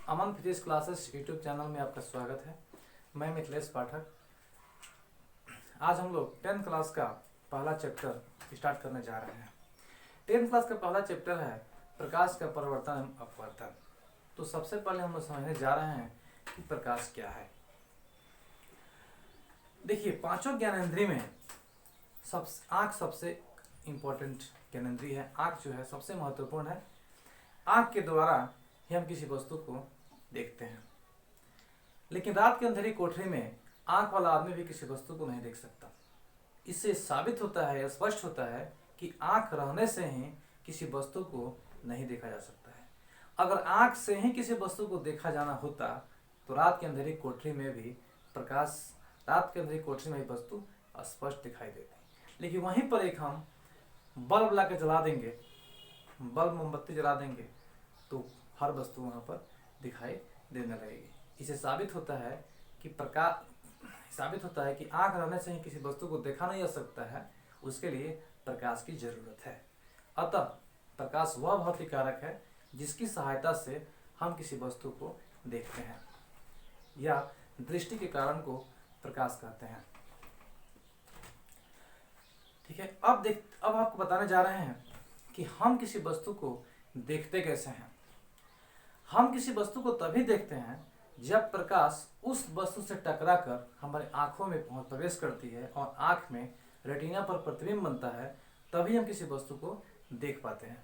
अमन physics classes YouTube channel में आपका स्वागत है। मैं मिथिलेश पाठक। आज हम लोग 10th क्लास का पहला चैप्टर स्टार्ट करने जा रहे हैं। 10th क्लास का पहला चैप्टर है प्रकाश का परिवर्तन एवं अपवर्तन। तो सबसे पहले हम लोग समझने जा रहे हैं कि प्रकाश क्या है। देखिए, पांचों ज्ञानेंद्रिय में आँख सबसे इम्पोर्टेंट ज्ञानेंद्रिय है। आँख जो है सबसे महत्वपूर्ण है। आँख के द्वारा ही हम किसी वस्तु को देखते हैं। लेकिन रात के अंधेरी कोठरी में आंख वाला आदमी भी किसी वस्तु को नहीं देख सकता। इससे साबित होता है या स्पष्ट होता है कि आंख रहने से ही किसी वस्तु को नहीं देखा जा सकता है। अगर आंख से ही किसी वस्तु को देखा जाना होता तो रात के अंधेरी कोठरी में भी वस्तु स्पष्ट दिखाई देती। लेकिन वहीं पर एक हम बल्ब ला के जला देंगे, बल्ब मोमबत्ती जला देंगे तो हर वस्तु वहाँ पर दिखाई देने लगेगी। इसे साबित होता है कि आंख रहने से ही किसी वस्तु को देखा नहीं जा सकता है। उसके लिए प्रकाश की जरूरत है। अतः प्रकाश वह भौतिक कारक है जिसकी सहायता से हम किसी वस्तु को देखते हैं, या दृष्टि के कारण को प्रकाश कहते हैं। ठीक है, अब आपको बताने जा रहे हैं कि हम किसी वस्तु को देखते कैसे हैं। हम किसी वस्तु को तभी देखते हैं जब प्रकाश उस वस्तु से टकराकर हमारे आंखों में प्रवेश करती है और आंख में रेटिना पर प्रतिबिंब बनता है, तभी हम किसी वस्तु को देख पाते हैं।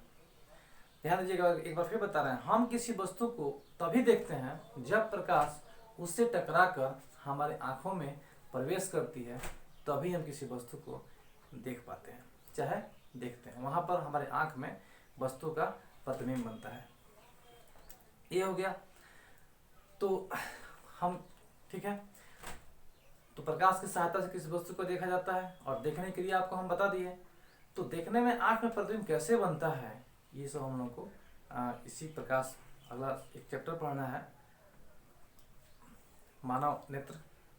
ध्यान दीजिएगा, एक बार फिर बता रहे हैं, हम किसी वस्तु को तभी देखते हैं जब प्रकाश उससे टकराकर हमारे आंखों में प्रवेश करती है, तभी हम किसी वस्तु को देख पाते हैं, चाहे देखते हैं। वहां पर हमारे आंख में वस्तु का प्रतिबिंब बनता है। ये हो गया। तो हम ठीक है, तो प्रकाश की सहायता से किसी वस्तु को देखा जाता है और देखने के लिए आपको हम बता दिए। तो देखने में आंख में प्रतिबिंब कैसे बनता है, ये सब हम लोग को इसी प्रकाश अगला एक चैप्टर पढ़ना है, मानव नेत्र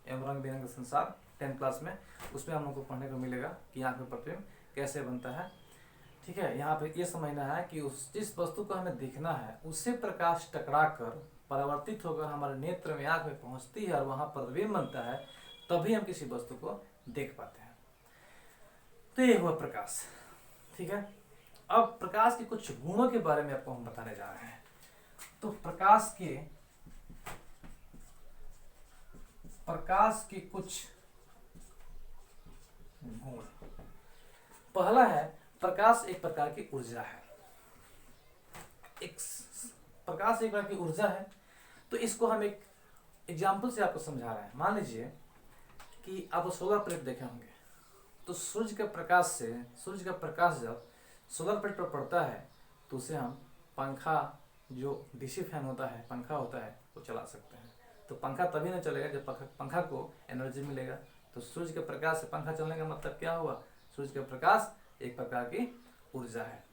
एवं रंग बिरंग संसार 10th क्लास में। उसमें हम लोग को पढ़ने को मिलेगा कि आंख में प्रतिबिंब कैसे बनता है। ठीक है, यहाँ पे ये समझना है कि जिस वस्तु को हमें देखना है उससे प्रकाश टकराकर परावर्तित होकर हमारे नेत्र में आंख में पहुंचती है और वहां प्रतिबिंब बनता है, तभी हम किसी वस्तु को देख पाते हैं। तो ये हुआ प्रकाश। ठीक है, अब प्रकाश के कुछ गुणों के बारे में आपको हम बताने जा रहे हैं। तो प्रकाश के कुछ गुण। पहला है, प्रकाश एक प्रकार की ऊर्जा है। प्रकाश एक प्रकार की ऊर्जा है। तो इसको हम एक एग्जाम्पल से आपको समझा रहे हैं। मान लीजिए कि आप सोलर प्लेट देखे होंगे, तो सूर्य का प्रकाश जब सोलर प्लेट पर पड़ता है तो उसे हम पंखा, जो डीसी फैन होता है, पंखा होता है, वो चला सकते हैं। तो पंखा तभी नहीं चलेगा जब पंखा को एनर्जी मिलेगा। तो सूर्य के प्रकाश से पंखा चलने का मतलब क्या हुआ? सूर्य का प्रकाश एक प्रकार की ऊर्जा है।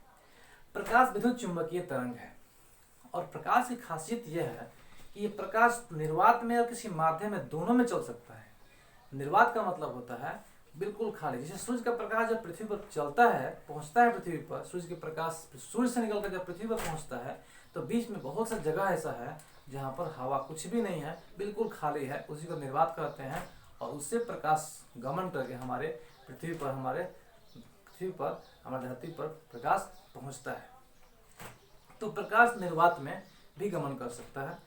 प्रकाश विद्युत चुंबकीय तरंग है और प्रकाश की खासियत यह है कि ये प्रकाश निर्वात में और किसी माध्यम में दोनों में चल सकता है। निर्वात का मतलब होता है बिल्कुल खाली। जैसे सूर्य का प्रकाश जब पृथ्वी पर चलता है, पहुंचता है पृथ्वी पर, सूर्य के प्रकाश सूर्य से निकलकर जब पृथ्वी पर पहुंचता है तो बीच में बहुत सा जगह ऐसा है जहाँ पर हवा कुछ भी नहीं है, बिल्कुल खाली है, उसी को निर्वात कहते हैं। और उससे प्रकाश गमन करके हमारे धरती पर प्रकाश पहुंचता है। तो प्रकाश निर्वात में भी गमन कर सकता है।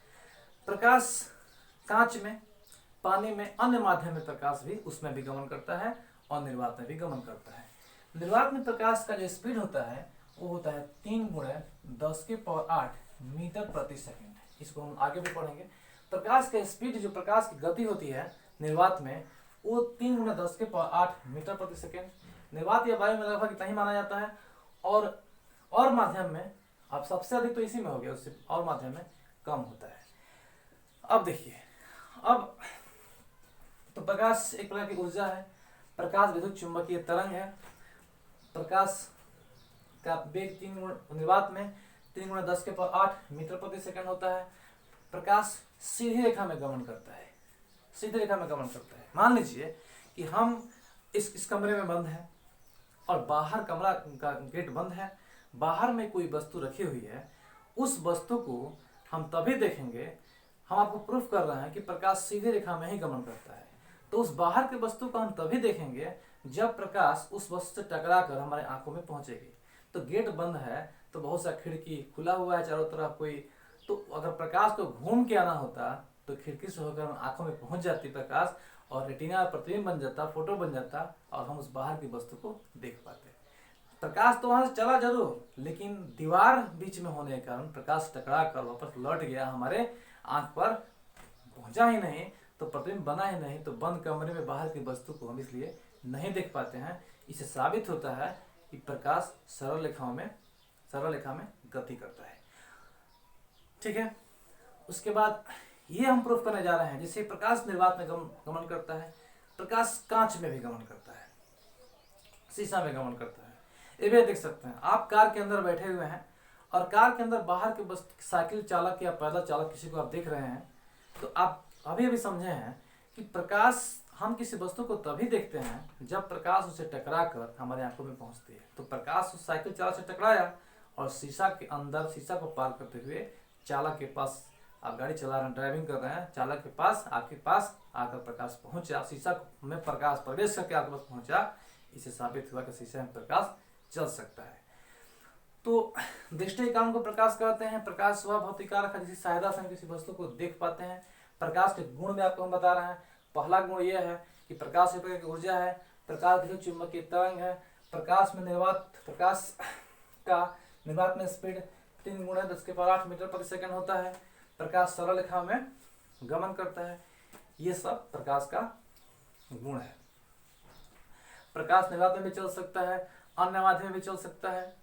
प्रकाश कांच में, पानी में, अन्य माध्यम में प्रकाश भी उसमें भी गमन करता है और निर्वात में भी गमन करता है। निर्वात में प्रकाश का जो स्पीड होता है वो होता है 3 × 10⁸ मीटर प्रति सेकेंड। इसको हम आगे भी पढ़ेंगे। प्रकाश का स्पीड, जो प्रकाश की गति होती है निर्वात में, वो 3 × 10⁸ मीटर प्रति सेकेंड। निर्वात या वायु में लगभग इतना ही माना जाता है। और माध्यम में, अब सबसे अधिक तो इसी में हो गया, उससे और माध्यम में कम होता है। अब देखिए, तो प्रकाश एक प्रकार की ऊर्जा है। प्रकाश विद्युत चुंबकीय तरंग है। प्रकाश का वेग निर्वात में 3 × 10⁸ मीटर प्रति सेकंड होता है। प्रकाश सीधी रेखा में गमन करता है। मान लीजिए कि हम इस कमरे में बंद हैं और बाहर कमरा का गेट बंद है, बाहर में कोई वस्तु रखी हुई है, उस वस्तु को हम तभी देखेंगे, हम आपको प्रूफ कर रहे हैं कि प्रकाश सीधी रेखा में ही गमन करता है। तो उस बाहर की वस्तु को हम तभी देखेंगे जब प्रकाश उस वस्तु से टकरा कर हमारे आंखों में पहुंचेगी। तो गेट बंद है तो बहुत सा खिड़की खुला हुआ है चारों तरफ कोई, तो अगर प्रकाश को घूम के आना होता तो खिड़की से होकर हम आंखों में पहुंच जाती प्रकाश, और रेटिना प्रतिबिंब बन जाता, फोटो बन जाता, और हम उस बाहर की वस्तु को देख पाते। प्रकाश तो वहां से चला जरूर, लेकिन दीवार बीच में होने के कारण प्रकाश टकरा कर वापस लौट गया, हमारे आंख पर पहुंचा ही नहीं, तो प्रतिबिंब बना ही नहीं, तो बंद कमरे में बाहर की वस्तु को हम इसलिए नहीं देख पाते हैं। इससे साबित होता है कि प्रकाश सरल रेखा में गति करता है। ठीक है, उसके बाद ये हम प्रूफ करने जा रहे हैं, जैसे प्रकाश निर्वात में गमन करता है, प्रकाश कांच में भी गमन करता है, शीशा में गमन करता है। ये भी देख सकते हैं, आप कार के अंदर बैठे हुए हैं और कार के अंदर बाहर के बस साइकिल चालक या पैदल चालक किसी को आप देख रहे हैं, तो आप अभी समझे हैं कि प्रकाश, हम किसी वस्तु को तभी देखते हैं जब प्रकाश उसे टकरा कर हमारे आंखों में पहुंचती है। तो प्रकाश उस साइकिल चालक से टकराया और शीशा के अंदर, शीशा को पार करते हुए चालक के पास, आप गाड़ी चला रहे हैं, ड्राइविंग कर रहे हैं, चालक के पास, आपके पास आकर प्रकाश पहुंचा, शीशा में प्रकाश प्रवेश करके आपके पास पहुंचा। इससे साबित हुआ कि शीशे में प्रकाश चल सकता है। तो दृष्टि कान को प्रकाश कहते हैं। प्रकाश वह भौतिक कारक है जिसकी सहायता से हम किसी वस्तु को देख पाते हैं। प्रकाश के गुण में आपको हम बता रहे हैं। पहला गुण यह है कि प्रकाश एक प्रकार की ऊर्जा है, प्रकाश विद्युत चुंबकीय तरंग है, प्रकाश का निर्वात में स्पीड 3 गुना 10⁸ मीटर प्रति सेकंड होता है। प्रकाश सरल रेखा में गमन करता है। ये सब प्रकाश का गुण है। प्रकाश निर्वात में भी चल सकता है, अन्य माध्यम में भी चल सकता है।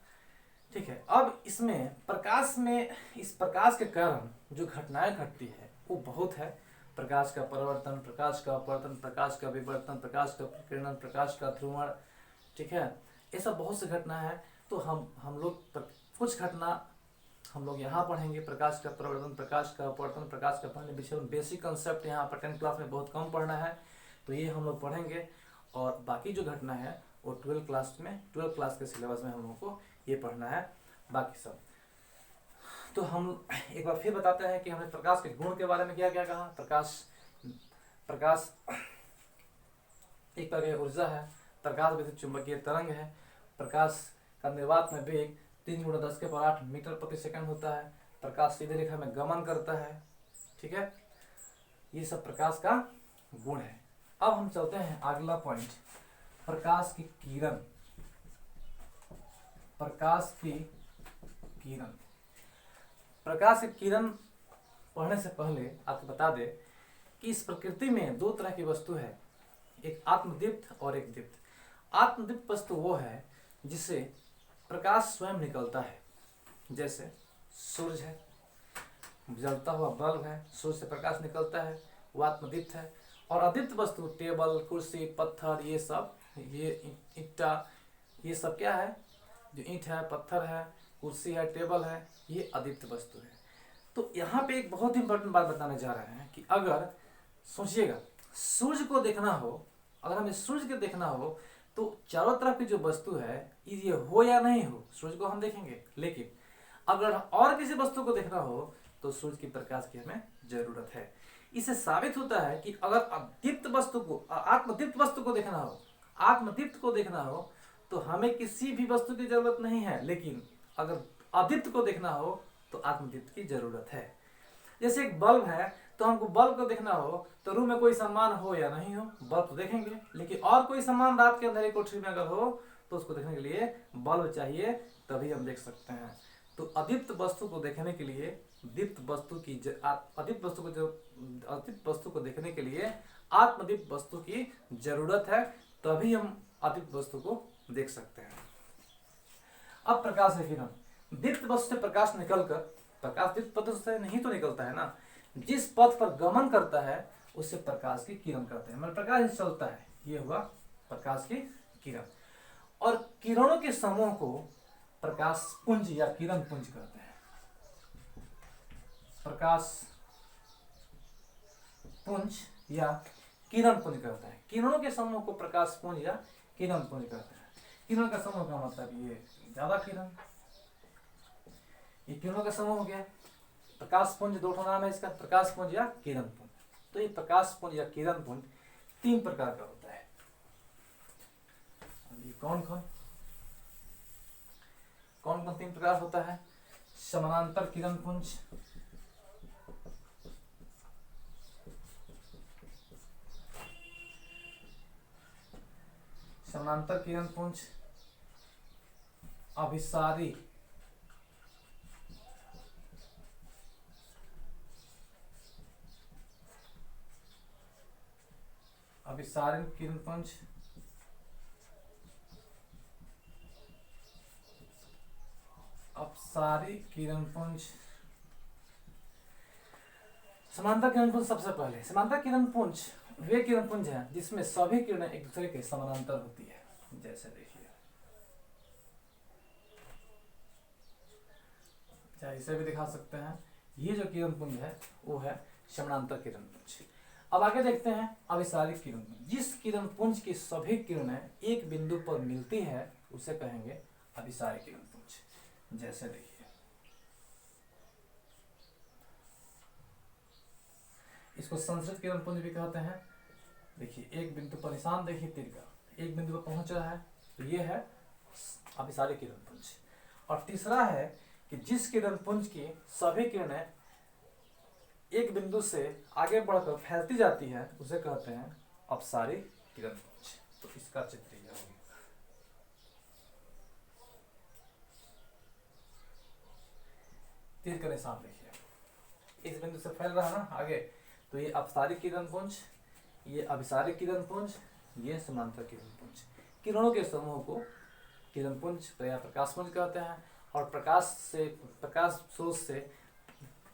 ठीक है, अब इसमें प्रकाश में, इस प्रकाश के कारण जो घटनाएं घटती है वो बहुत है। प्रकाश का परिवर्तन, प्रकाश का अपवर्तन, प्रकाश का विवर्तन, प्रकाश का प्रकीर्णन, प्रकाश का ध्रुवण। ठीक है, ये सब बहुत सी घटना है। तो हम लोग कुछ घटना हम लोग यहाँ पढ़ेंगे। प्रकाश का परिवर्तन, प्रकाश का अपवर्तन, प्रकाश का पहले विचलन, बेसिक कंसेप्ट यहाँ पर 10th क्लास में बहुत कम पढ़ना है, तो ये हम लोग पढ़ेंगे। और बाकी जो घटना है वो 12th क्लास के सिलेबस में हम लोगों को ये पढ़ना है बाकी सब। तो हम एक बार फिर बताते हैं कि हमने प्रकाश के गुण के बारे में क्या क्या कहा। प्रकाश एक प्रकार की ऊर्जा है, प्रकाश विद्युत चुंबकीय तरंग है, प्रकाश का निर्वात में वेग 3 गुना 10⁸ मीटर प्रति सेकंड होता है, प्रकाश सीधी रेखा में गमन करता है। ठीक है, ये सब प्रकाश का गुण है। अब हम चलते हैं अगला पॉइंट, प्रकाश की किरण। प्रकाश की किरण पढ़ने से पहले आपको बता दे कि इस प्रकृति में 2 तरह की वस्तु है, एक आत्मदीप्त और एक दीप्त। आत्मदीप्त वस्तु वो है जिससे प्रकाश स्वयं निकलता है, जैसे सूरज है, जलता हुआ बल्ब है, सूर्य से प्रकाश निकलता है, वो आत्मदीप्त है। और अदीप्त वस्तु टेबल, कुर्सी, पत्थर, ये सब, ये ईंटा, ये सब क्या है, जो ईंट है, पत्थर है, कुर्सी है, टेबल है, ये अदीप्त वस्तु है। तो यहाँ पे एक बहुत इंपॉर्टेंट बात बताने जा रहे हैं कि अगर सोचिएगा सूर्य को देखना हो, अगर हमें सूर्य को देखना हो तो चारों तरफ की जो वस्तु है ये हो या नहीं हो, सूर्य को हम देखेंगे। लेकिन अगर और किसी वस्तु को देखना हो तो सूर्य की प्रकाश की हमें जरूरत है। इससे साबित होता है कि अगर अदीप्त वस्तु को, आत्मदीप्त वस्तु को देखना हो, आत्मदीप्त को देखना हो तो हमें किसी भी वस्तु की जरूरत नहीं है। लेकिन अगर अदीप्त को देखना हो तो आत्मदीप्त की जरूरत है। जैसे एक बल्ब है, तो हमको बल्ब को देखना हो तो रूम में कोई सामान हो या नहीं हो, बल्ब तो देखेंगे। लेकिन और कोई सामान रात के अंधेरे कोठरी में अगर हो तो उसको देखने के लिए बल्ब चाहिए, तभी हम देख सकते हैं। तो अदीप्त वस्तु को देखने के लिए, अदीप्त वस्तु को देखने के लिए आत्मदीप्त वस्तु की जरूरत है, तभी हम अदीप्त वस्तु को देख सकते हैं। अब प्रकाश विकिरण, दीप्त वस्तु से प्रकाश निकलकर, प्रकाश दीप्त पथ से नहीं तो निकलता है ना, जिस पथ पर गमन करता है उससे प्रकाश की किरण करते हैं, मतलब प्रकाश चलता है, ये हुआ प्रकाश की किरण। और किरणों के समूह को प्रकाश पुंज या किरण पुंज कहते हैं। प्रकाश पुंज या किरण पुंज कहते हैं। किरणों के समूह को प्रकाश पुंज या किरण पुंज कहते हैं। किरण का समूह का मतलब ये ज्यादा किरण, ये किरणों का समूह हो गया प्रकाश पुंज दो ठो नाम है इसका, प्रकाश पुंज या किरण पुंज। तो ये प्रकाश पुंज या किरण पुंज 3 प्रकार का होता है। अभी कौन कौन 3 प्रकार होता है? समानांतर किरण पुंज, समानांतर किरण पुंज, अभिसारी किरण पुंज, अपसारी किरण पुंज। समांतर किरण पुंज सबसे पहले। समांतर किरण पुंज वे किरण पुंज है जिसमें सभी किरणें एक दूसरे के समानांतर होती है। जैसे देखिए, चाहे इसे भी दिखा सकते हैं। ये जो किरण पुंज है वो है समानांतर किरण पुंज। अब आगे देखते हैं अभिसारी किरण पुंज। जिस किरण पुंज की सभी किरणें एक बिंदु पर मिलती है उसे कहेंगे अभिसारी किरण पुंज। जैसे देखिए, इसको संश्रित किरण पुंज भी कहते हैं। देखिए, एक बिंदु पर निशान देखिए तीर का, एक बिंदु पर पहुंच रहा है, तो ये है अभिसारी किरण पुंज। और तीसरा है कि जिस किरण पुंज की सभी किरणें एक बिंदु से आगे बढ़कर फैलती जाती है उसे कहते हैं अपसारी किरण पुंज। तो इसका चित्र यह होगा। तीर का निशान देखिए, इस बिंदु से फैल रहा है ना आगे, तो ये अपसारी किरण पुंज, ये अभिसारी किरण पुंज, ये समांतर किरण पुंज। किरणों के समूह को किरण पुंज या प्रकाश पुंज कहते हैं। और प्रकाश स्रोत से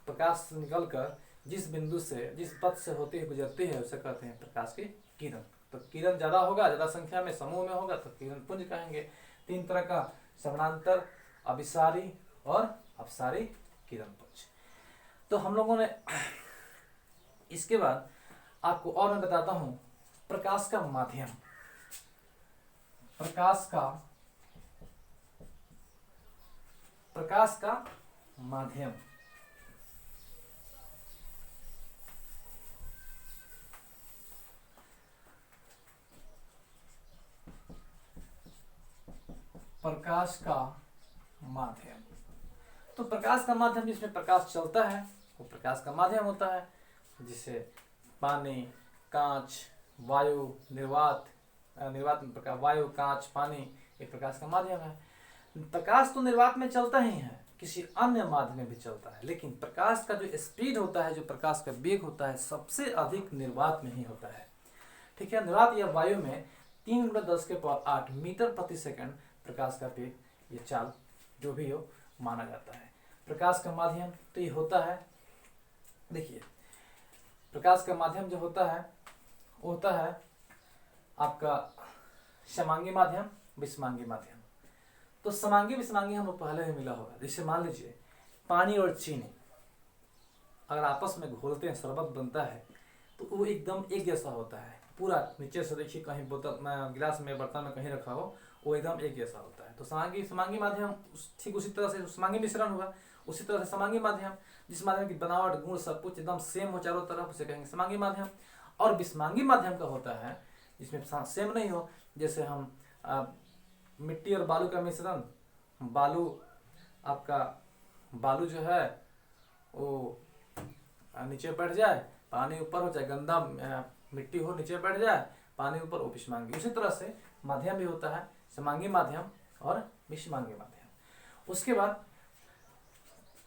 प्रकाश निकलकर जिस बिंदु से, जिस पथ से होते हुए गुजरती है उसे कहते हैं प्रकाश की किरण। तो किरण ज्यादा होगा, ज्यादा संख्या में समूह में होगा तो किरण पुंज कहेंगे। 3 तरह का, समानांतर, अभिसारी और अपसारी किरण पुंज। तो हम लोगों ने इसके बाद आपको और मैं बताता हूं प्रकाश का माध्यम। प्रकाश का माध्यम। प्रकाश का माध्यम, तो प्रकाश का माध्यम जिसमें प्रकाश चलता है वो प्रकाश का माध्यम होता है। जिसे पानी, कांच, वायु, निर्वात में प्रकाश, वायु, कांच, पानी एक प्रकाश का माध्यम है। प्रकाश तो निर्वात में चलता ही है, किसी अन्य माध्यम में भी चलता है, लेकिन प्रकाश का जो स्पीड होता है, जो प्रकाश का वेग होता है, सबसे अधिक निर्वात में ही होता है। ठीक है, निर्वात या वायु में 3 × 10⁸ मीटर प्रति सेकंड प्रकाश का वेग, ये चाल जो भी हो, माना जाता है। प्रकाश का माध्यम तो ये होता है, देखिए प्रकाश का माध्यम जो होता है वो होता है आपका समांगी माध्यम, विषमांगी माध्यम। तो समांगी विषमांगी हम लोग पहले ही मिला होगा। जैसे मान लीजिए पानी और चीनी अगर आपस में घोलते हैं, शरबत बनता है, तो वो एकदम एक जैसा होता है। पूरा नीचे से देखिए, कहीं बोतल में, गिलास में, बर्तन में कहीं रखा हो, वो एकदम एक जैसा होता है। तो समांगी माध्यम ठीक उसी तरह से समांगी मिश्रण हुआ, उसी तरह से समांगी माध्यम, जिस माध्यम की बनावट, गुण सब कुछ एकदम सेम हो चारों तरफ, उसे कहेंगे समांगी माध्यम। और विषमांगी माध्यम का होता है जिसमें सेम नहीं हो, जैसे हम मिट्टी और बालू का मिश्रण, बालू जो है वो नीचे बैठ जाए, पानी ऊपर हो जाए, गंदा मिट्टी हो नीचे बैठ जाए, पानी ऊपर, वो विषमांगी। उसी तरह से माध्यम भी होता है, समांगी माध्यम और विषमांगी माध्यम। उसके बाद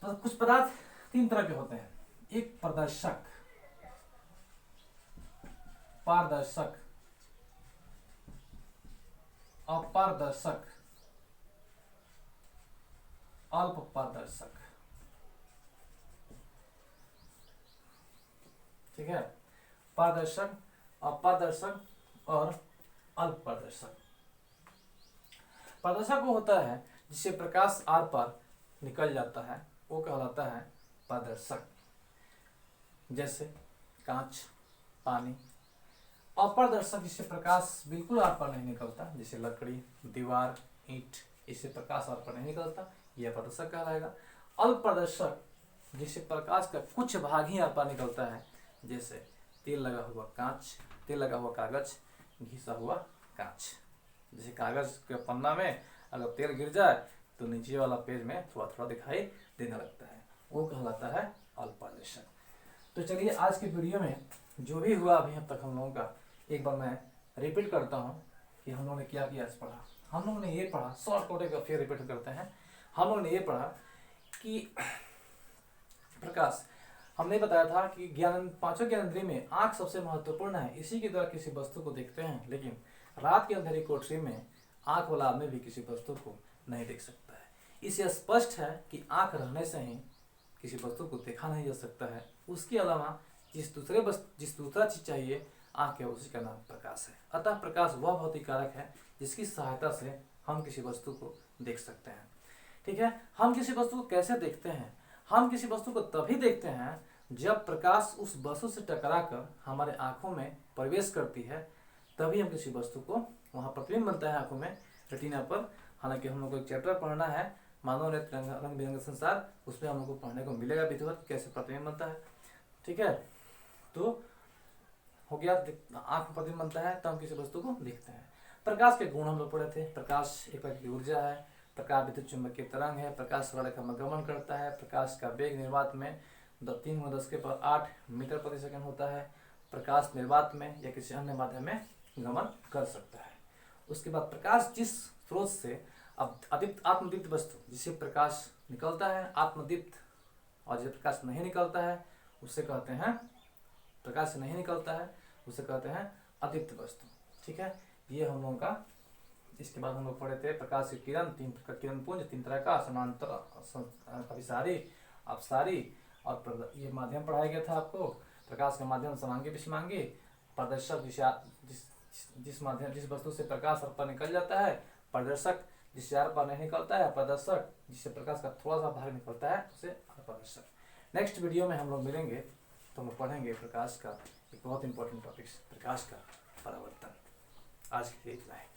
कुछ पदार्थ 3 तरह के होते हैं। एक प्रदर्शक, पारदर्शक, अपारदर्शक, अल्प पारदर्शक। ठीक है, पारदर्शक, अपारदर्शक और अल्प पारदर्शक। पारदर्शक वो होता है जिससे प्रकाश आर पार निकल जाता है, वो कहलाता है पारदर्शक। जैसे कांच, पानी। अपारदर्शक जिससे प्रकाश बिल्कुल आर पार नहीं निकलता, जैसे लकड़ी, दीवार, ईंट, इससे प्रकाश आर पार नहीं निकलता, यह पारदर्शक कहलाएगा। अल्प पारदर्शक जिससे प्रकाश का कुछ भाग ही आर पार निकलता है, जैसे तेल लगा हुआ कांच, तेल लगा हुआ कागज, घिसा हुआ कांच। जैसे कागज के पन्ना में अगर तेल गिर जाए तो नीचे वाला पेज में थोड़ा थोड़ा दिखाई देने लगता है, वो कहलाता है अल्पादर्शक। तो चलिए आज के वीडियो में जो भी हुआ अभी अब तक हम लोगों का, एक बार मैं रिपीट करता हूँ कि हम लोगों ने क्या किया आज पढ़ा। हम लोगों ने ये पढ़ा, शॉर्ट कोट फिर रिपीट करते हैं। हम लोगों ने ये पढ़ा कि प्रकाश, हमने बताया था कि ज्ञान, पांचों ज्ञानेंद्रिय में आंख सबसे महत्वपूर्ण है, इसी के द्वारा किसी वस्तु को देखते हैं। लेकिन रात की अंधेरी कोठरी में आंख वाला आदमी भी किसी वस्तु को नहीं देख सकता है। इससे स्पष्ट है कि आंख रहने से ही किसी वस्तु को देखा नहीं जा सकता है। उसके अलावा जिस दूसरा चीज चाहिए आंख है, उसी का नाम प्रकाश है। अतः प्रकाश वह भौतिक कारक है जिसकी सहायता से हम किसी वस्तु को देख सकते हैं। ठीक है, हम किसी वस्तु को कैसे देखते हैं? हम किसी वस्तु को तभी देखते हैं जब प्रकाश उस वस्तु से टकराकर हमारे आंखों में प्रवेश करती है, तभी हम किसी वस्तु को, वहाँ प्रतिबिंब बनता है आंखों में, रेटिना पर। हालांकि हम लोग को एक चैप्टर पढ़ना है मानव नेत्र रंग बिरंग संसार, उसमें हम लोग को पढ़ने को मिलेगा विधिवत कैसे प्रतिबिंब बनता है। ठीक है, तो हो गया, आंख में प्रतिबिंब बनता है तो हम किसी वस्तु को देखते हैं। प्रकाश के गुण हम लोग पढ़े थे। प्रकाश एक प्रकार की ऊर्जा है, प्रकाश विद्युत चुंबकीय तरंग है, प्रकाश रेखा में गमन करता है, प्रकाश का वेग निर्वात में 3×10⁸ मीटर प्रति सेकंड होता है, प्रकाश निर्वात में या किसी अन्य माध्यम में गमन कर सकता है। उसके बाद प्रकाश जिस स्रोत से, अब अदीप्त आत्मदीप्त वस्तु जिससे प्रकाश निकलता है आत्मदीप्त, और जिसे प्रकाश नहीं निकलता है उससे कहते हैं, प्रकाश से नहीं निकलता है उसे कहते हैं अदीप्त वस्तु। ठीक है, ये हम लोगों का। इसके बाद हम लोग पढ़े थे प्रकाश की किरण, किरण पुंज 3 तरह का, समांतर, अभिसारी, अपसारी और ये माध्यम पढ़ाया गया था आपको। प्रकाश का माध्यम समांगी विषमांगी, प्रदर्शक जिस वस्तु से प्रकाश आर पार निकल जाता है, प्रदर्शक जिससे आर पार नहीं निकलता है, प्रदर्शक जिससे प्रकाश का थोड़ा सा भाग निकलता है उसे अप्रदर्शक। नेक्स्ट वीडियो में हम लोग मिलेंगे तो हम पढ़ेंगे प्रकाश का एक बहुत इंपॉर्टेंट टॉपिक, प्रकाश का परावर्तन। आज के लिए इतना है।